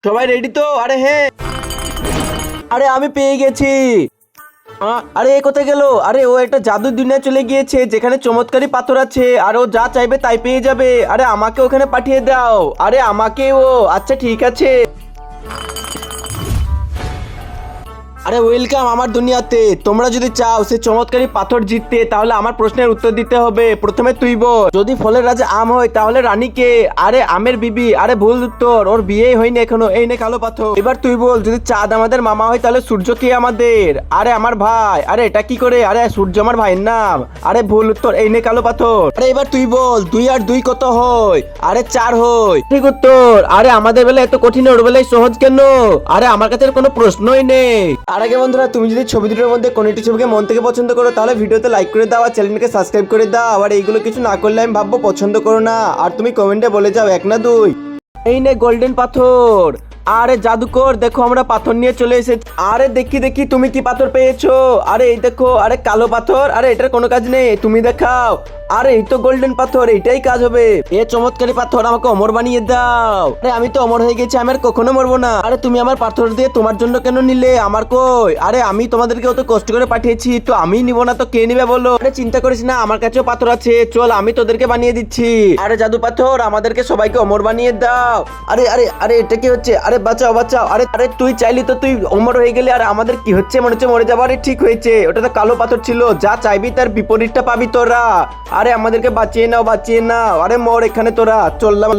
সবাই রেডি তো? আরে হ্যাঁ, আরে আমি পেয়ে গেছি। আরে এ কোথায় গেল? আরে ও একটা জাদুর দুনিয়া চলে গিয়েছে যেখানে চমৎকারী পাথর আছে আর ও যা চাইবে তাই পেয়ে যাবে। আরে আমাকে ওখানে পাঠিয়ে দাও। আরে আমাকে ও, আচ্ছা ঠিক আছে। আরে ওয়েলকাম আমার দুনিয়াতে। তোমরা যদি চাও সে চমৎকারী পাথর জিততে তাহলে আমার প্রশ্নের উত্তর দিতে হবে। প্রথমে তুই বল, যদি ফলের রাজা আম হয় তাহলে রানী কে? আরে আমের বিবি। আরে ভুল উত্তর, ওর বিয়েই হয়নি এখনো। এই নে কালো পাথর। এবার তুই বল, যদি চাঁদ আমাদের মামা হয় তাহলে সূর্য কে আমাদের? আরে আমার ভাই। আরে এটা কি করে? আরে সূর্য আমার ভাইয়ের নাম। আরে ভুল উত্তর, এই নে কালো পাথর। আরে এবার তুই বল, 2 আর 2 কত হয়? আরে 4 হয়। ঠিক উত্তর। আরে আমাদের বেলা এত কঠিন, ওর বেলায় সহজ কেন? আরে আমার কাছে কোনো প্রশ্নই নেই। আর আগে বন্ধুরা, তুমি যদি ছবি দুটোর মধ্যে কোনো একটি ছবিকে মন থেকে পছন্দ করো তাহলে ভিডিওতে লাইক করে দাও আর চ্যানেলকে সাবস্ক্রাইব করে দাও। আর এইগুলো কিছু না করলে আমি ভাববো পছন্দ করো না। আর তুমি কমেন্টে বলে যাও 1 না 2। এই নে গোল্ডেন পাথর। আরে জাদুকর দেখো, আমরা পাথর নিয়ে চলে এসেছি। আরে দেখি দেখি তুমি কি পাথর পেয়েছো? আরে এই দেখো, আরে কালো পাথর। আরে এটার কোনো কাজ নেই, তুমি দেখাও। আরে এই তো গোল্ডেন পাথর, এইটাই কাজ হবে। এ চমৎকারী পাথর, আমাকে অমর বানিয়ে দাও। আরে আমি তো অমর হয়ে গেছি, আমি আর কখনো মরবো না। আরে তুমি আমার পাথর দিয়ে তোমার জন্য কেন নিলে? আমার কই? আরে আমি তোমাদেরকে অত কষ্ট করে পাঠিয়েছি, তো আমি নিব না তো কে নিবে বলো? আরে চিন্তা করিস না, আমার কাছেও পাথর আছে, চল আমি তোদেরকে বানিয়ে দিচ্ছি। আরে জাদু পাথর, আমাদেরকে সবাইকে অমর বানিয়ে দাও। আরে আরে আরে এটা কি হচ্ছে? আরে বাঁচাও বাঁচাও। আরে আরে তুই চাইলি তো তুই অমর হয়ে গেলি, আর আমাদের কি হচ্ছে? মনে হচ্ছে মরে যাবো। আরে ঠিক হয়েছে, ওটা তো কালো পাথর ছিল, যা চাইবি তার বিপরীতটা পাবি তোরা। আরে আমাদেরকে বাঁচিয়ে নাও বাঁচিয়ে নাও। আরে মর এখানে তোরা, চললাম।